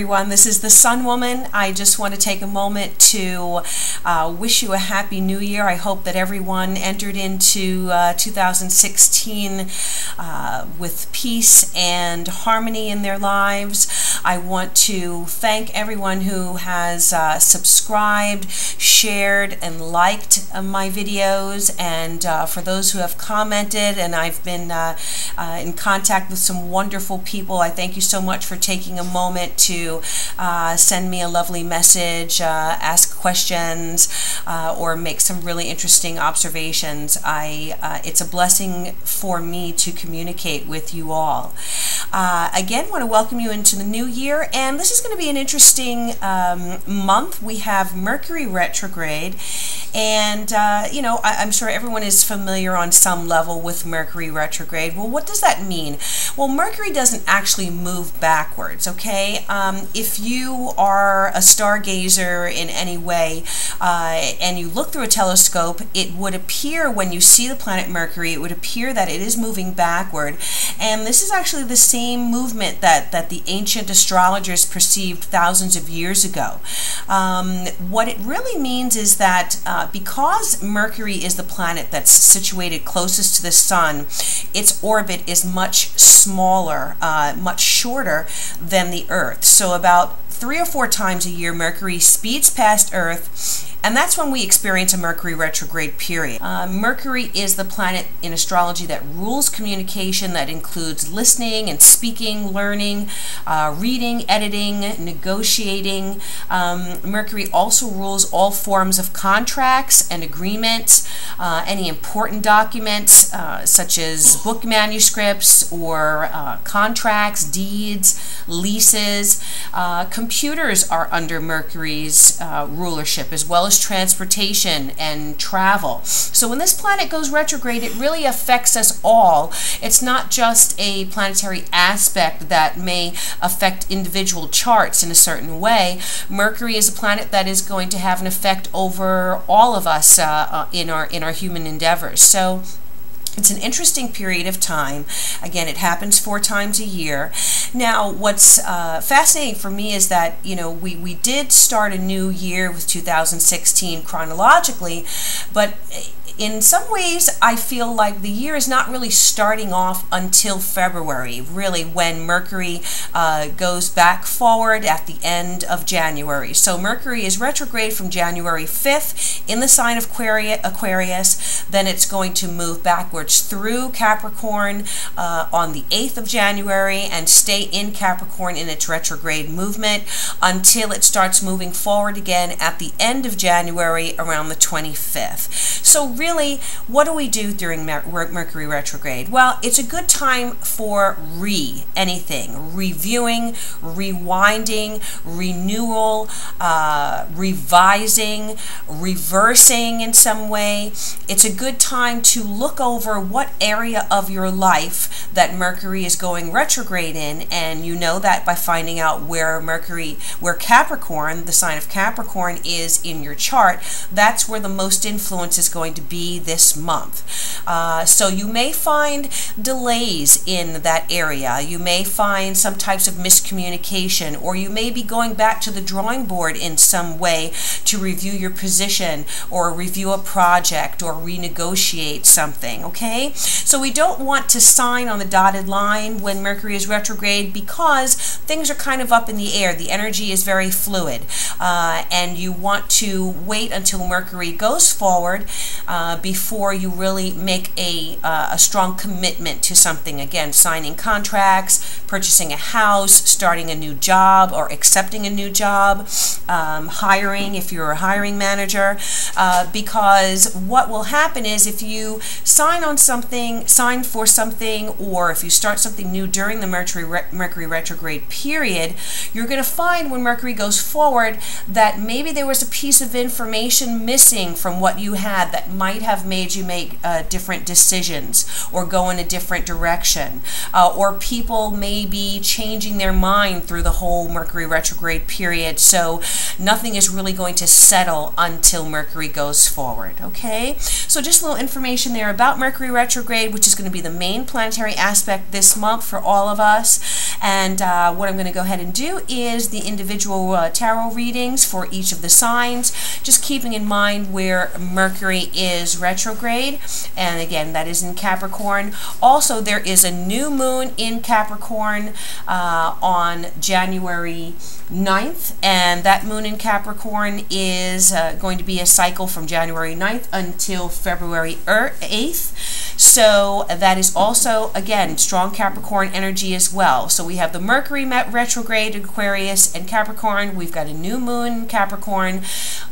everyone. This is the Sun Woman. I just want to take a moment to wish you a happy new year. I hope that everyone entered into 2016 with peace and harmony in their lives. I want to thank everyone who has subscribed, shared, and liked my videos, and for those who have commented, and I've been in contact with some wonderful people. I thank you so much for taking a moment to send me a lovely message, ask questions, or make some really interesting observations. It's a blessing for me to communicate with you all. Again, want to welcome you into the new year, and this is going to be an interesting month. We have Mercury retrograde, and you know, I'm sure everyone is familiar on some level with Mercury retrograde. Well, what does that mean? Well, Mercury doesn't actually move backwards, okay? If you are a stargazer in any way and you look through a telescope, it would appear when you see the planet Mercury, it would appear that it is moving backward. And this is actually the same movement that the ancient astrologers perceived thousands of years ago. What it really means is that because Mercury is the planet that's situated closest to the Sun, its orbit is much smaller, much shorter than the Earth. So about 3 or 4 times a year, Mercury speeds past Earth, and that's when we experience a Mercury retrograde period. Mercury is the planet in astrology that rules communication, that includes listening and speaking, learning, reading, editing, negotiating. Mercury also rules all forms of contracts and agreements, any important documents such as book manuscripts or contracts, deeds, leases. Computers are under Mercury's rulership, as well as transportation and travel. So when this planet goes retrograde, it really affects us all. It's not just a planetary aspect that may affect individual charts in a certain way. Mercury is a planet that is going to have an effect over all of us in our human endeavors. So it's an interesting period of time. Again, it happens 4 times a year. Now, what's fascinating for me is that, you know, we did start a new year with 2016 chronologically, but in some ways, I feel like the year is not really starting off until February, really, when Mercury goes back forward at the end of January. So Mercury is retrograde from January 5th in the sign of Aquarius. Then it's going to move backwards through Capricorn on the 8th of January and stay in Capricorn in its retrograde movement until it starts moving forward again at the end of January around the 25th. So really, what do we do during Mercury retrograde? Well, it's a good time for anything, reviewing, rewinding, renewal, revising, reversing in some way. It's a good time to look over what area of your life that Mercury is going retrograde in, and you know that by finding out where Capricorn, the sign of Capricorn, is in your chart. That's where the most influence is going to be this month. So you may find delays in that area. You may find some types of miscommunication, or you may be going back to the drawing board in some way to review your position or review a project or renegotiate something, okay? So we don't want to sign on the dotted line when Mercury is retrograde because things are kind of up in the air. The energy is very fluid, and you want to wait until Mercury goes forward before you really make a strong commitment to something. Again, signing contracts, purchasing a house, starting a new job or accepting a new job, hiring if you're a hiring manager, because what will happen is if you sign for something, or if you start something new during the Mercury retrograde period, you're going to find when Mercury goes forward that maybe there was a piece of information missing from what you had that might have made you make different decisions or go in a different direction, or people may be changing their mind through the whole Mercury retrograde period, so nothing is really going to settle until Mercury goes forward, okay? So just a little information there about Mercury Mercury retrograde, which is going to be the main planetary aspect this month for all of us. And what I'm going to go ahead and do is the individual tarot readings for each of the signs, just keeping in mind where Mercury is retrograde. And again, that is in Capricorn. Also, there is a new moon in Capricorn on January 9th, and that moon in Capricorn is going to be a cycle from January 9th until February 8th. So that is also, again, strong Capricorn energy as well. So we have the Mercury retrograde in Aquarius and Capricorn. We've got a new moon in Capricorn.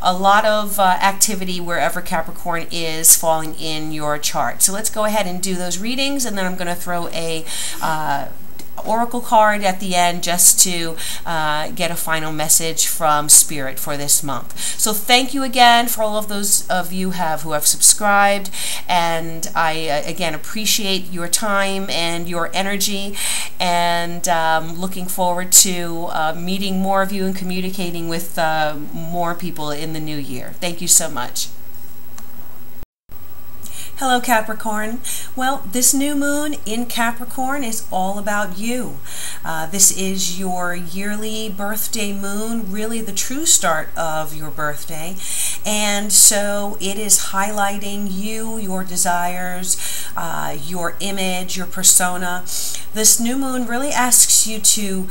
A lot of activity wherever Capricorn is falling in your chart. So let's go ahead and do those readings, and then I'm going to throw a oracle card at the end just to get a final message from Spirit for this month. So thank you again for all of those of you who have subscribed, and I again appreciate your time and your energy, and looking forward to meeting more of you and communicating with more people in the new year. Thank you so much. Hello Capricorn. Well, this new moon in Capricorn is all about you. This is your yearly birthday moon, really the true start of your birthday. And so it is highlighting you, your desires, your image, your persona. This new moon really asks you to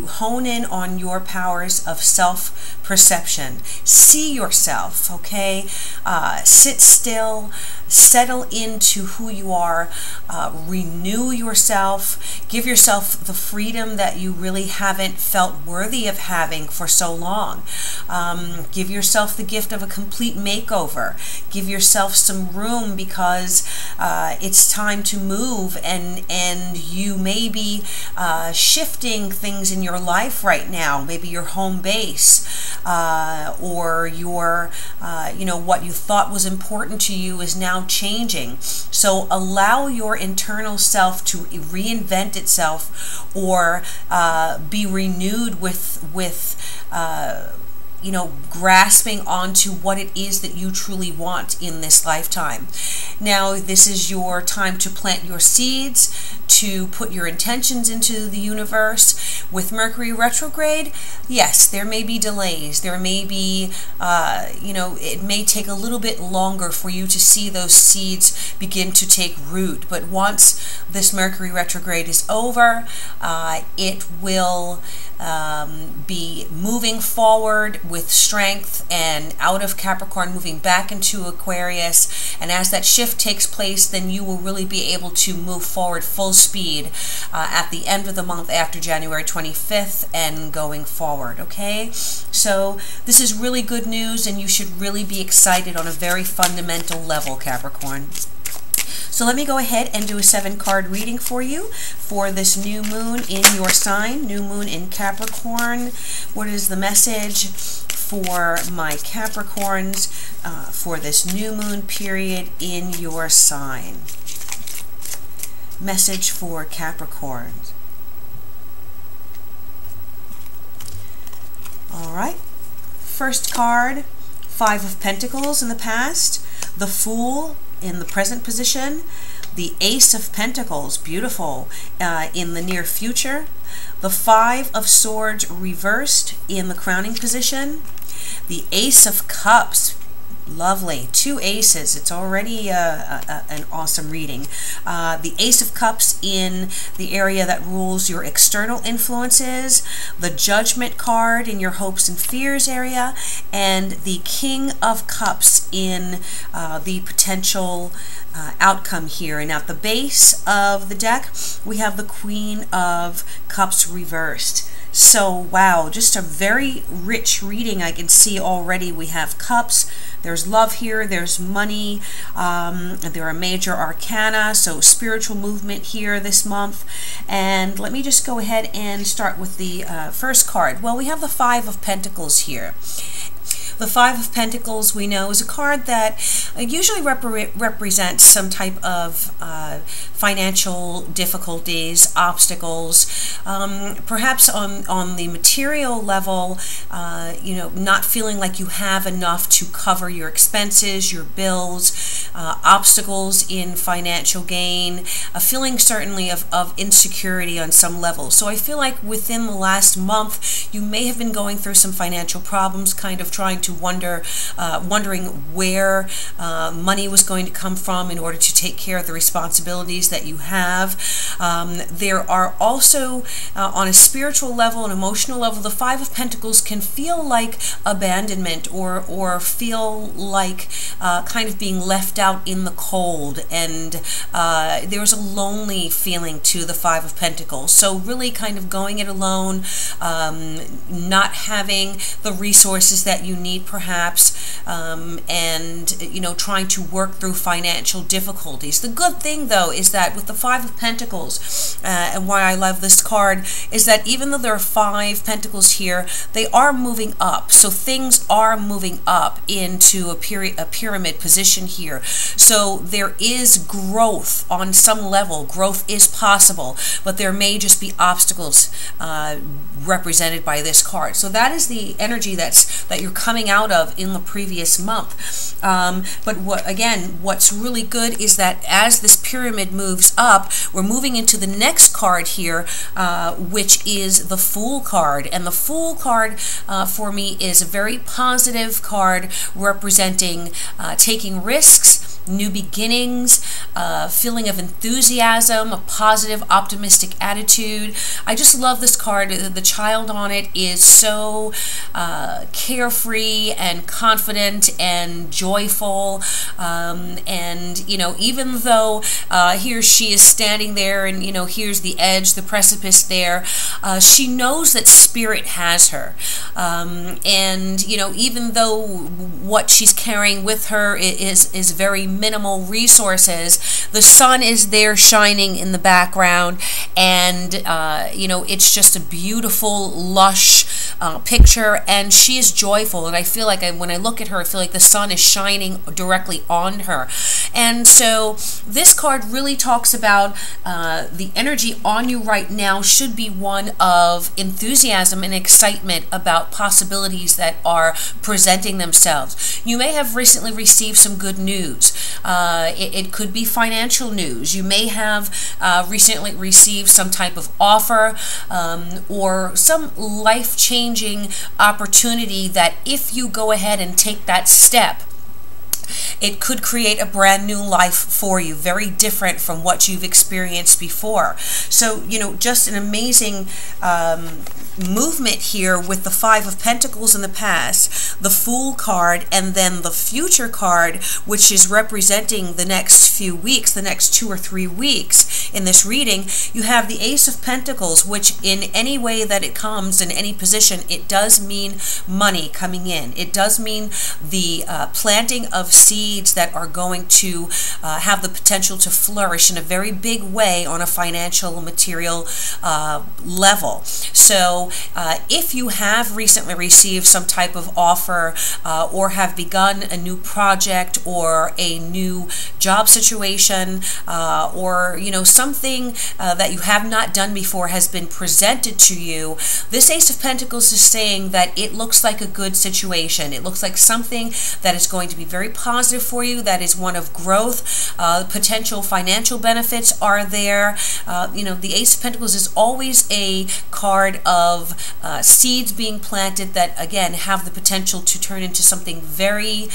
hone in on your powers of self-perception. See yourself, okay? Sit still, settle into who you are, renew yourself, give yourself the freedom that you really haven't felt worthy of having for so long. Give yourself the gift of a complete makeover. Give yourself some room, because it's time to move, and you may be shifting things in your life right now, maybe your home base, or your what you thought was important to you is now changing. So allow your internal self to reinvent itself, or be renewed with grasping onto what it is that you truly want in this lifetime. Now, this is your time to plant your seeds, to put your intentions into the universe. With Mercury retrograde, yes, there may be delays. There may be, it may take a little bit longer for you to see those seeds begin to take root. But once this Mercury retrograde is over, it will be moving forward with strength, and out of Capricorn moving back into Aquarius. And as that shift takes place, then you will really be able to move forward full speed at the end of the month after January 25th and going forward, okay? So this is really good news, and you should really be excited on a very fundamental level, Capricorn. So let me go ahead and do a 7-card reading for you for this new moon in your sign, new moon in Capricorn. What is the message for my Capricorns for this new moon period in your sign? Message for Capricorns. All right. First card, 5 of Pentacles in the past, the Fool in the present position, the Ace of Pentacles, beautiful, in the near future, the 5 of Swords reversed in the crowning position, the Ace of Cups, lovely, 2 aces. It's already an awesome reading. The Ace of Cups in the area that rules your external influences, the Judgment card in your hopes and fears area, and the King of Cups in the potential outcome here. And at the base of the deck, we have the Queen of Cups reversed. So, wow, just a very rich reading. I can see already we have cups, there's love here, there's money, there are major arcana, so spiritual movement here this month. And let me just go ahead and start with the first card. Well, we have the 5 of Pentacles here. The Five of Pentacles, we know, is a card that usually represents some type of financial difficulties, obstacles, perhaps on the material level, you know, not feeling like you have enough to cover your expenses, your bills, obstacles in financial gain, a feeling certainly of insecurity on some level. So I feel like within the last month, you may have been going through some financial problems, kind of trying to wondering where money was going to come from in order to take care of the responsibilities that you have. There are also, on a spiritual level, an emotional level, the Five of Pentacles can feel like abandonment or feel like kind of being left out in the cold, and there's a lonely feeling to the Five of Pentacles. So really kind of going it alone, not having the resources that you need perhaps, and you know, trying to work through financial difficulties. The good thing though is that with the Five of Pentacles, and why I love this card, is that even though there are 5 pentacles here, they are moving up. So things are moving up into a pyramid position here. So there is growth on some level. Growth is possible, but there may just be obstacles represented by this card. So that is the energy that you're coming out of in the previous month. But what's really good is that as this pyramid moves up, we're moving into the next card here, which is the Fool card. And the Fool card for me is a very positive card representing taking risks, new beginnings, feeling of enthusiasm, a positive, optimistic attitude. I just love this card. The child on it is so carefree and confident and joyful, and you know, even though he or she is standing there and you know, here's the edge, the precipice there, she knows that spirit has her, and you know, even though what she's carrying with her is very minimal resources, the sun is there shining in the background, and you know, it's just a beautiful, lush picture, and she is joyful. And I feel like when I look at her, I feel like the sun is shining directly on her. And so this card really talks about the energy on you right now should be one of enthusiasm and excitement about possibilities that are presenting themselves. You may have recently received some good news. It could be financial news. You may have recently received some type of offer, or some life-changing opportunity that if you go ahead and take that step, it could create a brand new life for you, very different from what you've experienced before. So, you know, just an amazing movement here with the Five of Pentacles in the past, the Fool card, and then the Future card, which is representing the next few weeks, the next 2 or 3 weeks in this reading. You have the Ace of Pentacles, which in any way that it comes, in any position, it does mean money coming in. It does mean the planting of seeds that are going to have the potential to flourish in a very big way on a financial, material level. So if you have recently received some type of offer, or have begun a new project or a new job situation, or you know, something that you have not done before has been presented to you, this Ace of Pentacles is saying that it looks like a good situation. It looks like something that is going to be very positive for you, that is one of growth. Potential financial benefits are there. You know, the Ace of Pentacles is always a card of seeds being planted that, again, have the potential to turn into something very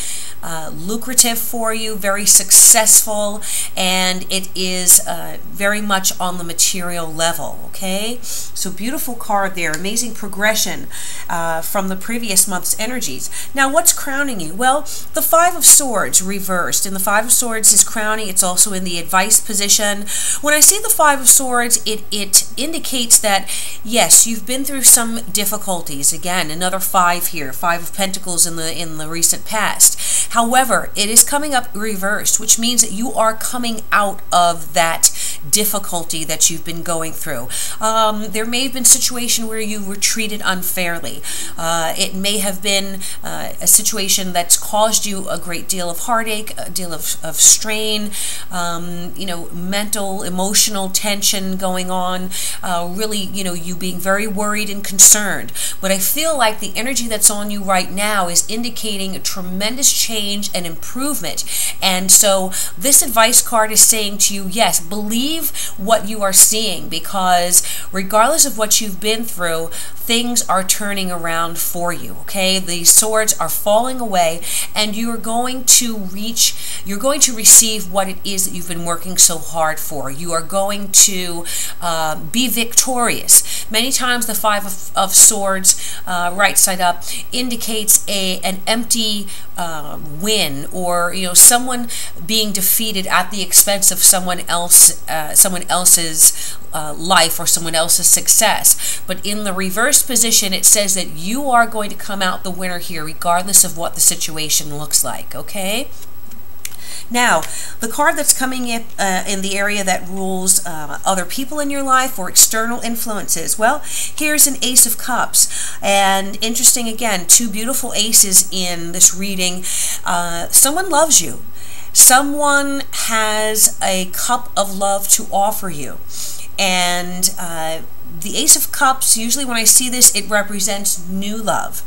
lucrative for you, very successful, and it is very much on the material level, okay? So beautiful card there, amazing progression from the previous month's energies. Now, what's crowning you? Well, the Five of Swords reversed, and the Five of Swords is crowning. It's also in the advice position. When I see the Five of Swords, it indicates that, yes, you've been through through some difficulties. Again, another 5 here, 5 of Pentacles in the recent past. However, it is coming up reversed, which means that you are coming out of that difficulty that you've been going through. There may have been a situation where you were treated unfairly. It may have been a situation that's caused you a great deal of heartache, a deal of strain, you know, mental, emotional tension going on, really, you know, you being very worried and concerned. But I feel like the energy that's on you right now is indicating a tremendous change and improvement. And so this advice card is saying to you, yes, believe what you are seeing, because regardless of what you've been through, things are turning around for you, okay? The swords are falling away, and you're going to receive what it is that you've been working so hard for. You are going to be victorious. Many times the 5 of Swords, right side up, indicates an empty win, or, you know, someone being defeated at the expense of someone else's life or someone else's success. But in the reverse position, it says that you are going to come out the winner here, regardless of what the situation looks like, okay? Now, the card that's coming in the area that rules other people in your life or external influences, well, here's an Ace of Cups. And interesting, again, 2 beautiful aces in this reading. Someone loves you. Someone has a cup of love to offer you. And the Ace of Cups, usually when I see this, it represents new love.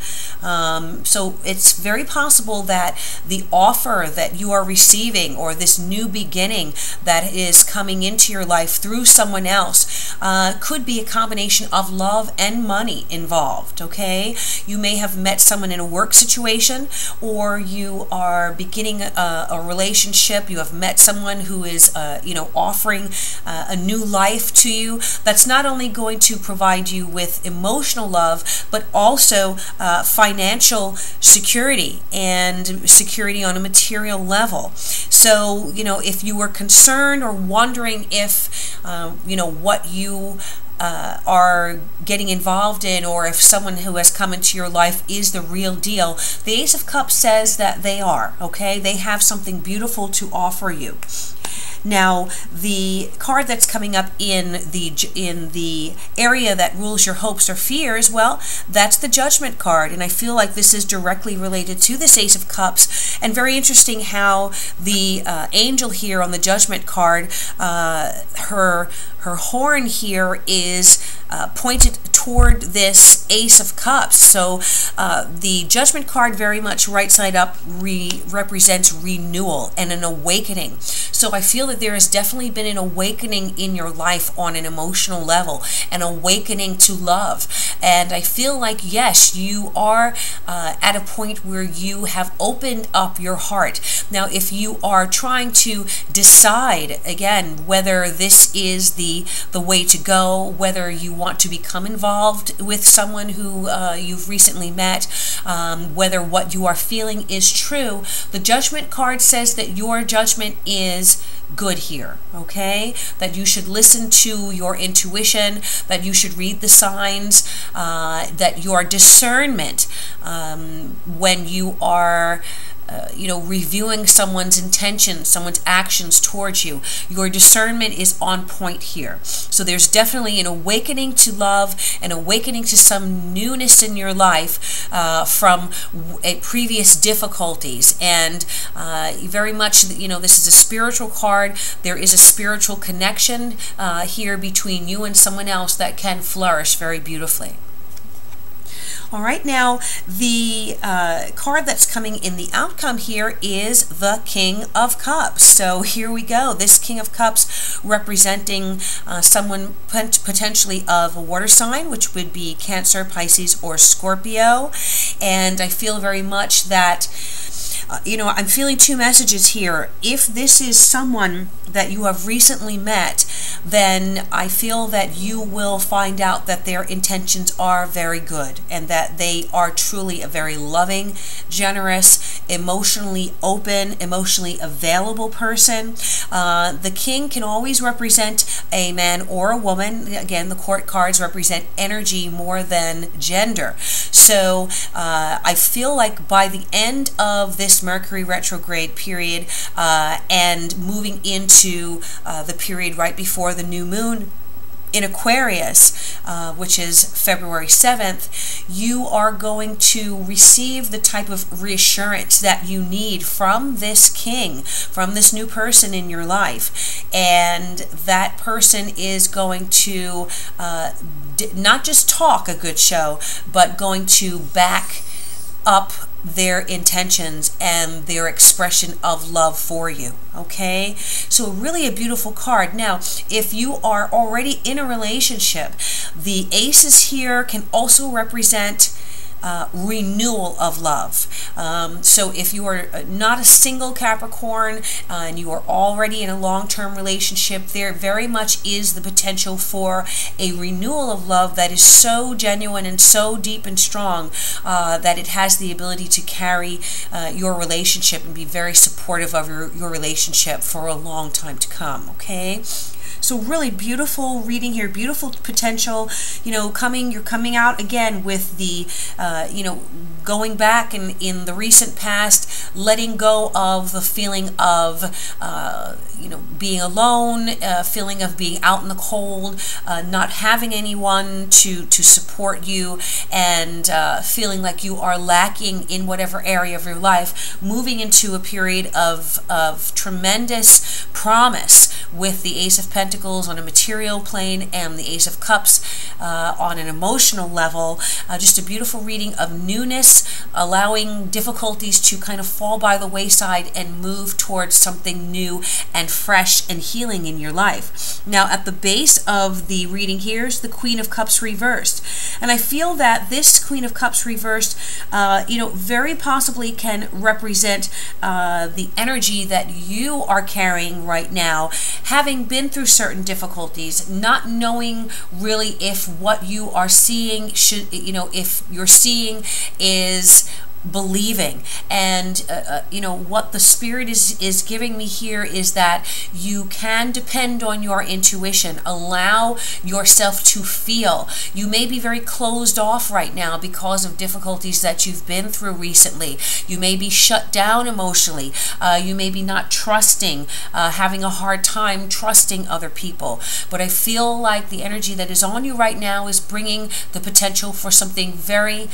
So it's very possible that the offer that you are receiving, or this new beginning that is coming into your life through someone else, could be a combination of love and money involved, okay? You may have met someone in a work situation, or you are beginning a relationship. You have met someone who is, you know, offering a new life to you. That's not only going to provide you with emotional love, but also financial security and security on a material level. So, you know, if you were concerned or wondering if, you know, what you are getting involved in, or if someone who has come into your life is the real deal, the Ace of Cups says that they are, okay? They have something beautiful to offer you. Now, the card that's coming up in the area that rules your hopes or fears, well, that's the Judgment card, and I feel like this is directly related to this Ace of Cups. And very interesting how the angel here on the Judgment card, her horn here is pointed toward this Ace of Cups. So the Judgment card, very much right side up, represents renewal and an awakening. So I feel that there has definitely been an awakening in your life on an emotional level, an awakening to love. And I feel like, yes, you are at a point where you have opened up your heart. Now, if you are trying to decide, again, whether this is the way to go, whether you want to become involved with someone who you've recently met, whether what you are feeling is true, the Judgment card says that your judgment is good here, okay? That you should listen to your intuition, that you should read the signs, that your discernment, when you are you know, reviewing someone's intentions, someone's actions towards you, your discernment is on point here. So there's definitely an awakening to love, an awakening to some newness in your life from previous difficulties. And very much, you know, this is a spiritual card. There is a spiritual connection here between you and someone else that can flourish very beautifully. All right, now the card that's coming in the outcome here is the King of Cups. So here we go. This King of Cups representing someone potentially of a water sign, which would be Cancer, Pisces, or Scorpio. And I feel very much that you know, I'm feeling two messages here. If this is someone that you have recently met, then I feel that you will find out that their intentions are very good and that they are truly a very loving, generous, emotionally open, emotionally available person. The king can always represent a man or a woman. Again, the court cards represent energy more than gender. So I feel like by the end of this Mercury retrograde period and moving into the period right before the new moon in Aquarius, which is February 7th, you are going to receive the type of reassurance that you need from this king, from this new person in your life. And that person is going to not just talk a good show, but going to back up their intentions and their expression of love for you. Okay, so really a beautiful card. Now, if you are already in a relationship, the aces here can also represent renewal of love. So if you are not a single Capricorn and you are already in a long-term relationship, there very much is the potential for a renewal of love that is so genuine and so deep and strong that it has the ability to carry your relationship and be very supportive of your relationship for a long time to come. Okay, so really beautiful reading here, beautiful potential. You know, you're coming out again with the, you know, going back in the recent past, letting go of the feeling of, you know, being alone, feeling of being out in the cold, not having anyone to support you, and feeling like you are lacking in whatever area of your life, moving into a period of tremendous promise with the Ace of Pentacles on a material plane and the Ace of Cups on an emotional level. Just a beautiful reading of newness, allowing difficulties to kind of fall by the wayside and move towards something new and fresh and healing in your life. Now, at the base of the reading here is the Queen of Cups reversed. And I feel that this Queen of Cups reversed, you know, very possibly can represent the energy that you are carrying right now, having been through certain difficulties, not knowing really if what you are seeing should, you know, if you're seeing is believing. And you know, what the spirit is giving me here is that you can depend on your intuition. Allow yourself to feel. You may be very closed off right now because of difficulties that you've been through recently. You may be shut down emotionally. You may be not trusting, having a hard time trusting other people. But I feel like the energy that is on you right now is bringing the potential for something very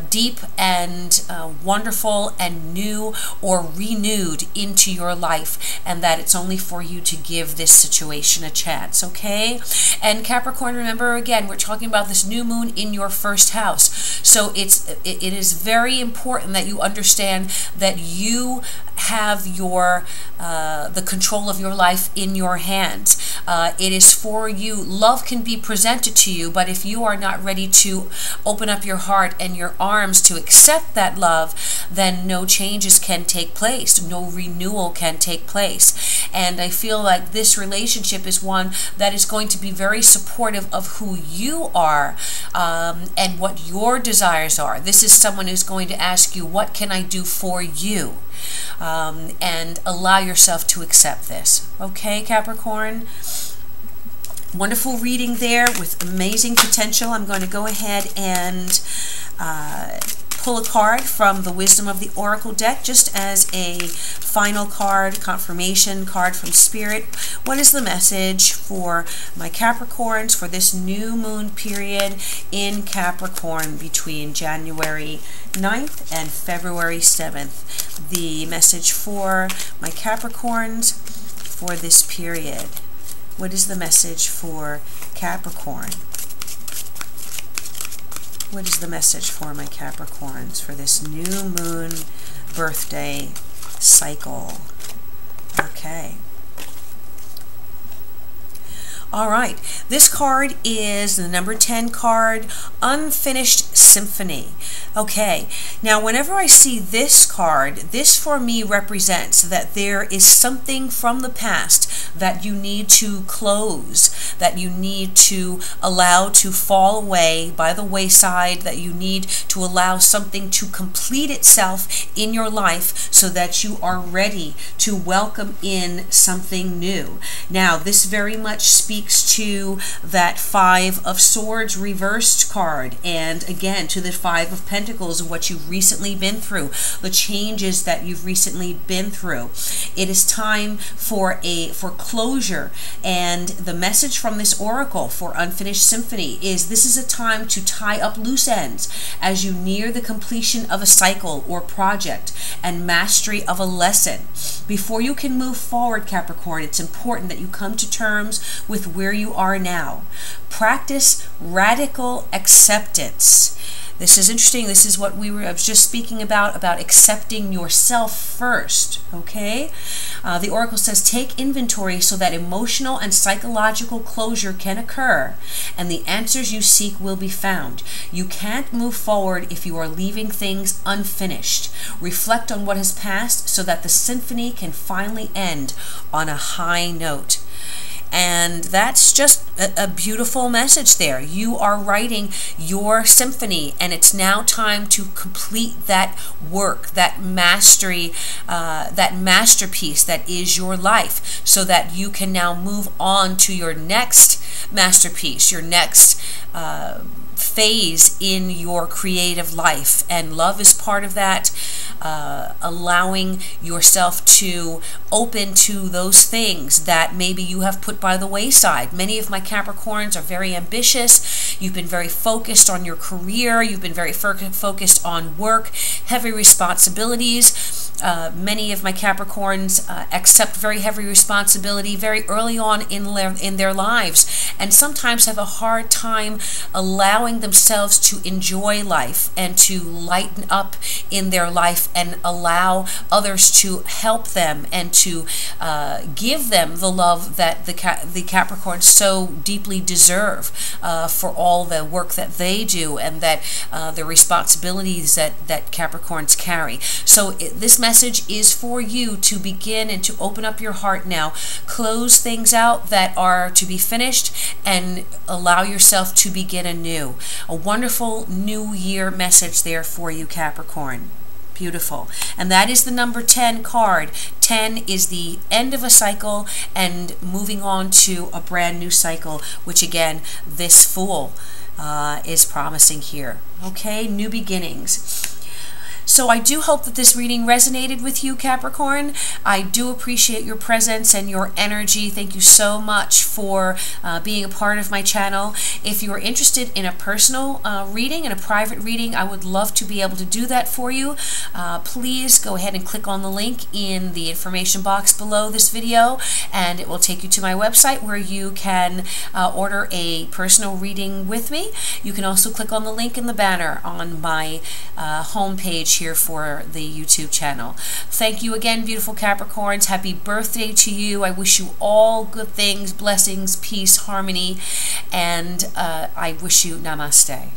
deep and wonderful and new or renewed into your life, and that it's only for you to give this situation a chance. Okay, and Capricorn, remember again, we're talking about this new moon in your first house, so it is very important that you understand that you have your the control of your life in your hands. It is for you. Love can be presented to you, but if you are not ready to open up your heart and your arms to accept that love, then no changes can take place, no renewal can take place. And I feel like this relationship is one that is going to be very supportive of who you are and what your desires are. This is someone who's going to ask you, what can I do for you? And allow yourself to accept this. Okay, Capricorn? Wonderful reading there with amazing potential. I'm going to go ahead and pull a card from the Wisdom of the Oracle deck just as a final card, confirmation card from Spirit. What is the message for my Capricorns for this new moon period in Capricorn between January 9th and February 7th? The message for my Capricorns for this period. What is the message for Capricorn? What is the message for my Capricorns for this new moon birthday cycle? Okay. All right, this card is the number 10 card, Unfinished Symphony. Okay, now whenever I see this card, this for me represents that there is something from the past that you need to close, that you need to allow to fall away by the wayside, that you need to allow something to complete itself in your life so that you are ready to welcome in something new. Now, this very much speaks to that Five of Swords reversed card, and again to the Five of Pentacles, what you've recently been through, the changes that you've recently been through. It is time for closure, and the message from this oracle for Unfinished Symphony is this is a time to tie up loose ends as you near the completion of a cycle or project and mastery of a lesson. Before you can move forward, Capricorn, it's important that you come to terms with where you are now. Practice radical acceptance. This is interesting. This is what I was just speaking about accepting yourself first, okay? The oracle says, take inventory so that emotional and psychological closure can occur, and the answers you seek will be found. You can't move forward if you are leaving things unfinished. Reflect on what has passed so that the symphony can finally end on a high note. And that's just a beautiful message there. You are writing your symphony, and it's now time to complete that work, that mastery, that masterpiece that is your life, so that you can now move on to your next masterpiece, your next phase in your creative life. And love is part of that. Allowing yourself to open to those things that maybe you have put by the wayside. Many of my Capricorns are very ambitious. You've been very focused on your career. You've been very focused on work, heavy responsibilities. Many of my Capricorns accept very heavy responsibility very early on in their lives, and sometimes have a hard time allowing themselves to enjoy life and to lighten up in their life and allow others to help them and to give them the love that the Capricorns so deeply deserve for all the work that they do and that the responsibilities that Capricorns carry. So this message is for you to begin and to open up your heart now. Close things out that are to be finished and allow yourself to begin anew. A wonderful new year message there for you, Capricorn. Beautiful. And that is the number 10 card. 10 is the end of a cycle and moving on to a brand new cycle, which again, this Fool is promising here. Okay, new beginnings. So I do hope that this reading resonated with you, Capricorn. I do appreciate your presence and your energy. Thank you so much for being a part of my channel. If you're interested in a personal reading and a private reading, I would love to be able to do that for you. Please go ahead and click on the link in the information box below this video, and it will take you to my website where you can order a personal reading with me. You can also click on the link in the banner on my homepage here for the YouTube channel. Thank you again, beautiful Capricorns. Happy birthday to you. I wish you all good things, blessings, peace, harmony, and I wish you namaste.